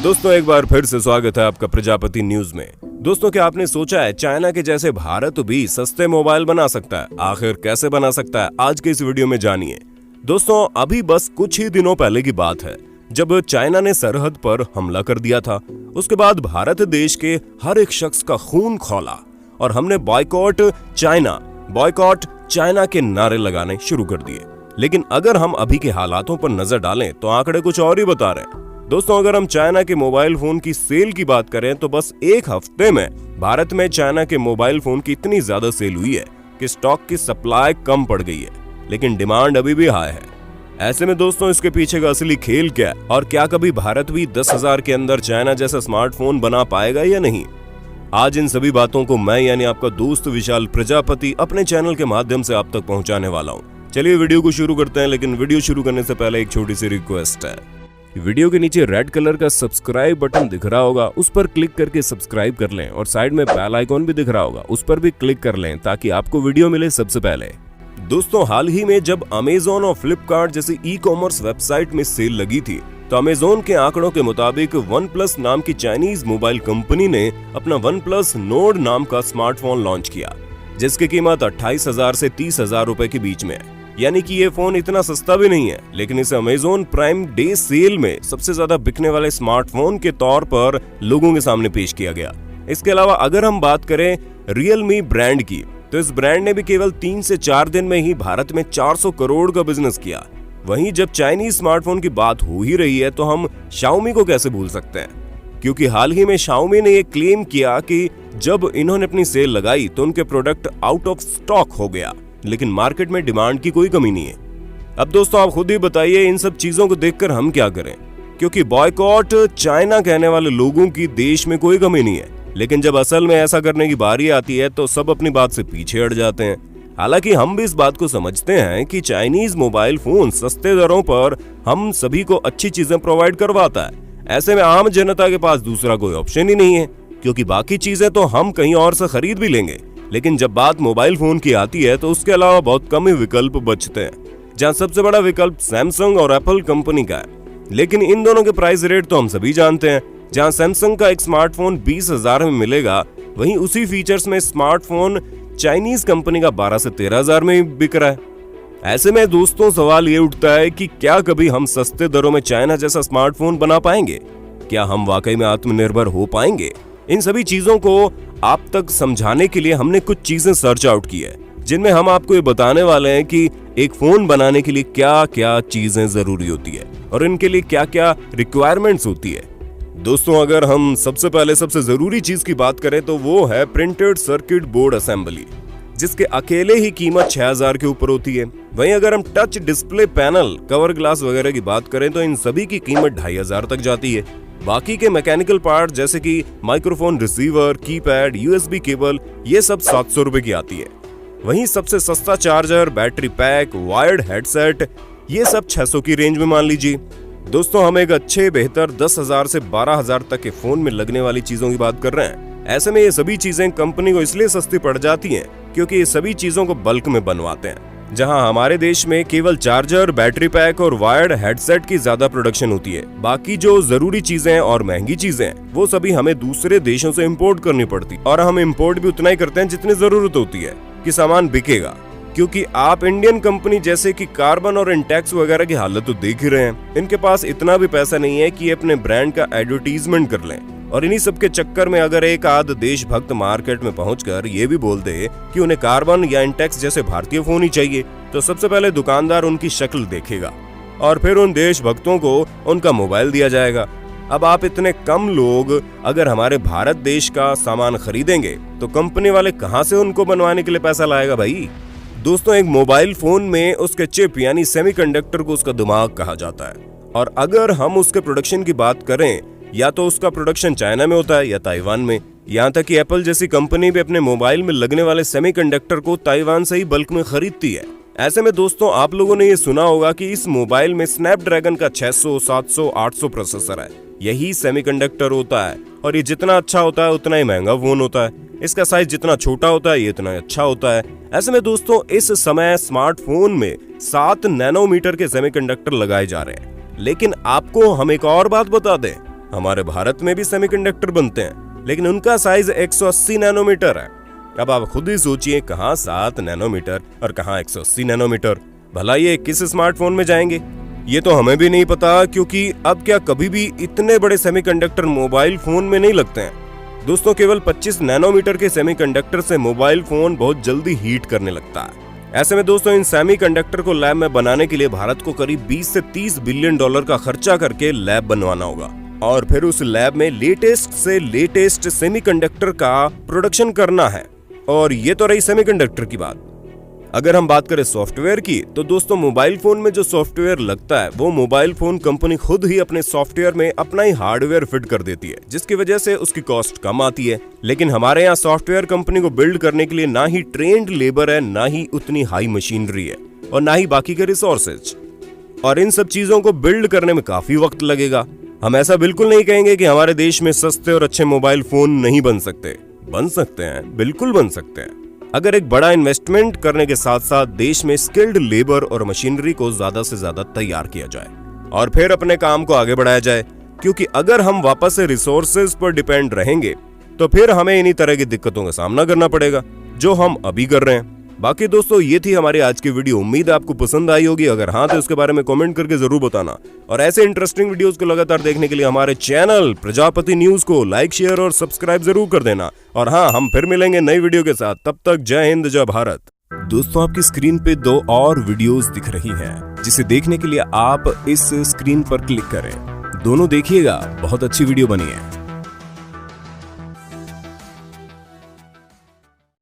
दोस्तों एक बार फिर से स्वागत है आपका प्रजापति न्यूज में। दोस्तों क्या आपने सोचा है चाइना के जैसे भारत भी सस्ते मोबाइल बना सकता है? आखिर कैसे बना सकता है, आज के इस वीडियो में जानिए। दोस्तों अभी बस कुछ ही दिनों पहले की बात है जब चाइना ने सरहद पर हमला कर दिया था। उसके बाद भारत देश के हर एक शख्स का खून खौला और हमने बॉयकॉट चाइना के नारे लगाने शुरू कर दिए। लेकिन अगर हम अभी के हालातों पर नजर डालें तो आंकड़े कुछ और ही बता रहे हैं। दोस्तों अगर हम चाइना के मोबाइल फोन की सेल की बात करें तो बस एक हफ्ते में भारत में चाइना के मोबाइल फोन की इतनी ज्यादा सेल हुई है कि स्टॉक की सप्लाई कम पड़ गई है, लेकिन डिमांड अभी भी हाई है। ऐसे में दोस्तों इसके पीछे का असली खेल क्या है और क्या कभी भारत भी 10,000 के अंदर चाइना जैसा स्मार्टफोन बना पाएगा या नहीं? आज इन सभी बातों को मैं यानी आपका दोस्त विशाल प्रजापति अपने चैनल के माध्यम से आप तक पहुंचाने वाला हूं। चलिए वीडियो को शुरू करते हैं, लेकिन वीडियो शुरू करने से पहले एक छोटी सी रिक्वेस्ट है। वीडियो के नीचे रेड कलर का सब्सक्राइब बटन दिख रहा होगा, उस पर क्लिक करके सब्सक्राइब कर लें और साइड में बेल आइकॉन भी दिख रहा होगा, उस पर भी क्लिक कर लें ताकि आपको वीडियो मिले सबसे पहले। दोस्तों हाल ही में जब अमेज़न और फ्लिपकार्ट जैसी ई-कॉमर्स वेबसाइट में सेल लगी थी तो अमेज़न के आंकड़ों के मुताबिक OnePlus नाम की चाइनीज मोबाइल कंपनी ने अपना OnePlus Nord नाम का स्मार्टफोन लॉन्च किया, जिसकी कीमत 28,000 से 30,000 रुपए के बीच में है। यानी कि ये फोन इतना सस्ता भी नहीं है, लेकिन इसे अमेज़न प्राइम डे सेल में सबसे ज्यादा बिकने वाले स्मार्टफोन के तौर पर लोगों के सामने पेश किया गया। इसके अलावा अगर हम बात करें Realme ब्रांड की तो इस ब्रांड ने भी केवल 3 से 4 दिन में ही भारत में 400 करोड़ का बिजनेस किया। वहीं जब चाइनीज स्मार्टफोन की बात हो ही रही है तो हम Xiaomi को कैसे भूल सकते हैं, क्योंकि हाल ही में Xiaomi ने ये क्लेम किया कि जब इन्होंने अपनी सेल लगाई तो उनके प्रोडक्ट आउट ऑफ स्टॉक हो गया, लेकिन मार्केट में डिमांड की कोई कमी नहीं है। अब दोस्तों आप खुद ही बताइए इन सब चीजों को देखकर हम क्या करें, क्योंकि बॉयकॉट चाइना कहने वाले लोगों की देश में कोई कमी नहीं है, लेकिन जब असल में ऐसा करने की बारी आती है तो सब अपनी बात से पीछे हट जाते हैं। हालांकि हम भी इस बात को समझते हैं कि चाइनीज मोबाइल फोन सस्ते दरों पर हम सभी को अच्छी चीजें प्रोवाइड करवाता है। ऐसे में आम जनता के पास दूसरा कोई ऑप्शन ही नहीं है, क्योंकि बाकी चीजें तो हम कहीं और से खरीद भी लेंगे, लेकिन जब बात मोबाइल फोन की आती है तो उसके अलावा बहुत कम ही विकल्प बचते हैं, जहां सबसे बड़ा विकल्प सैमसंग और एप्पल कंपनी का है। लेकिन इन दोनों के प्राइस रेट तो हम सभी जानते हैं। जहां सैमसंग का एक स्मार्टफोन 20,000 में मिलेगा, वहीं उसी फीचर्स में स्मार्टफोन चाइनीज कंपनी का 12 से 13,000 में बिक रहा है। ऐसे में दोस्तों सवाल ये उठता है कि क्या कभी हम सस्ते दरों में चाइना जैसा स्मार्टफोन बना पाएंगे? क्या हम वाकई में आत्मनिर्भर हो पाएंगे? इन सभी चीजों को आप तक समझाने के लिए हमने कुछ चीजें सर्च आउट की है, जिनमें हम आपको ये बताने वाले हैं कि एक फोन बनाने के लिए क्या क्या चीजें जरूरी होती है और इनके लिए क्या क्या रिक्वायरमेंट्स होती है। दोस्तों अगर हम सबसे पहले सबसे जरूरी चीज की बात करें तो वो है प्रिंटेड सर्किट बोर्ड असेंबली, जिसके अकेले ही कीमत 6,000 के ऊपर होती है। वहीं अगर हम touch display panel, cover glass वगैरह की बात करें तो इन सभी की कीमत 2,500 तक जाती है। बाकी के मैकेनिकल पार्ट जैसे कि microphone receiver, keypad, USB cable, ये सब 700 रुपए की आती है। वहीं सबसे सस्ता charger, battery pack, wired headset, ये सब 600 की रेंज में मान लीजिए। दोस्तों हम एक अच्छे बेहतर 10,000 से 12,000 तक के फोन में लगने वाली चीजों की बात कर रहे हैं। ऐसे में ये सभी चीजें कंपनी को इसलिए सस्ती पड़ जाती हैं क्योंकि ये सभी चीजों को बल्क में बनवाते हैं, जहां हमारे देश में केवल चार्जर, बैटरी पैक और वायर्ड हेडसेट की ज्यादा प्रोडक्शन होती है। बाकी जो जरूरी चीजें और महंगी चीजें वो सभी हमें दूसरे देशों से इम्पोर्ट करनी पड़ती, और हम इम्पोर्ट भी उतना ही करते हैं जितनी जरूरत होती है कि सामान बिकेगा। क्योंकि आप इंडियन कंपनी जैसे कि कार्बन और इंटेक्स वगैरह की हालत तो देख ही रहे हैं, इनके पास इतना भी पैसा नहीं है कि अपने ब्रांड का एडवर्टीजमेंट कर लें। और इन्हीं सब के चक्कर में अगर एक आध देशभक्त मार्केट में पहुंचकर ये भी बोल दे कि उन्हें कार्बन या इंटेक्स जैसे भारतीय फोन ही चाहिए, तो सबसे पहले दुकानदार उनकी शक्ल देखेगा और फिर उन देशभक्तों को उनका मोबाइल दिया जाएगा। अब आप इतने कम लोग अगर हमारे भारत देश का सामान खरीदेंगे तो कंपनी वाले कहां से उनको बनवाने के लिए पैसा लाएगा भाई? दोस्तों एक मोबाइल फोन में उसके चिप यानी सेमीकंडक्टर को उसका दिमाग कहा जाता है, और अगर हम उसके प्रोडक्शन की बात करें या तो उसका प्रोडक्शन चाइना में होता है या ताइवान में। यहाँ तक कि एप्पल जैसी कंपनी भी अपने मोबाइल में लगने वाले सेमीकंडक्टर को ताइवान से ही बल्क में खरीदती है। ऐसे में दोस्तों आप लोगों ने ये सुना होगा कि इस मोबाइल में स्नैपड्रैगन का 600, 700, 800 प्रोसेसर है। यही सेमीकंडक्टर होता है, और ये जितना अच्छा होता है उतना ही महंगा फोन होता है। इसका साइज जितना छोटा होता है ये इतना अच्छा होता है। ऐसे में दोस्तों इस समय स्मार्टफोन में 7 नैनोमीटर के सेमीकंडक्टर लगाए जा रहे हैं। लेकिन आपको हम एक और बात बता दें, हमारे भारत में भी सेमीकंडक्टर बनते हैं, लेकिन उनका साइज 180 नैनोमीटर है। अब आप खुद ही सोचिए, कहां 7 नैनोमीटर और कहां 180 नैनोमीटर। भला ये किस स्मार्टफोन में जाएंगे? ये तो हमें भी नहीं पता, क्योंकि अब क्या कभी भी इतने बड़े सेमीकंडक्टर मोबाइल फोन में नहीं लगते हैं। दोस्तों, केवल 25 नैनोमीटर के सेमीकंडक्टर से मोबाइल फोन बहुत जल्दी हीट करने लगता है। ऐसे में दोस्तों, इन सेमीकंडक्टर को लैब में बनाने के लिए भारत को करीब 20 से 30 बिलियन डॉलर का खर्चा करके लैब बनवाना होगा और फिर उस लैब में लेटेस्ट से लेटेस्ट सेमीकंडक्टर का प्रोडक्शन करना है। और ये तो रही सेमीकंडक्टर की बात। अगर हम बात करें सॉफ्टवेयर की, तो दोस्तों मोबाइल फोन में जो सॉफ्टवेयर लगता है वो मोबाइल फोन कंपनी खुद ही अपने सॉफ्टवेयर में अपना ही हार्डवेयर फिट कर देती है, जिसकी वजह से उसकी कॉस्ट कम आती है। लेकिन हमारे यहाँ सॉफ्टवेयर कंपनी को बिल्ड करने के लिए ना ही ट्रेंड लेबर है, ना ही उतनी हाई मशीनरी है और ना ही बाकी के रिसोर्सेज। और इन सब चीजों को बिल्ड करने में काफी वक्त लगेगा। हम ऐसा बिल्कुल नहीं कहेंगे कि हमारे देश में सस्ते और अच्छे मोबाइल फोन नहीं बन सकते। बन सकते हैं, बिल्कुल बन सकते हैं, अगर एक बड़ा इन्वेस्टमेंट करने के साथ साथ देश में स्किल्ड लेबर और मशीनरी को ज्यादा से ज्यादा तैयार किया जाए और फिर अपने काम को आगे बढ़ाया जाए। क्योंकि अगर हम वापस से रिसोर्सेज पर डिपेंड रहेंगे तो फिर हमें इन्हीं तरह की दिक्कतों का सामना करना पड़ेगा जो हम अभी कर रहे हैं। बाकी दोस्तों, ये थी हमारी आज की वीडियो। उम्मीद है आपको पसंद आई होगी। अगर हाँ तो उसके बारे में कमेंट करके जरूर बताना। और ऐसे इंटरेस्टिंग वीडियोस को लगातार देखने के लिए हमारे चैनल प्रजापति न्यूज को लाइक, शेयर और सब्सक्राइब जरूर कर देना। और हाँ, हम फिर मिलेंगे नई वीडियो के साथ। तब तक जय हिंद, जय भारत। दोस्तों, आपकी स्क्रीन पे 2 और वीडियोस दिख रही हैं, जिसे देखने के लिए आप इस स्क्रीन पर क्लिक करें। दोनों देखिएगा, बहुत अच्छी वीडियो बनी है।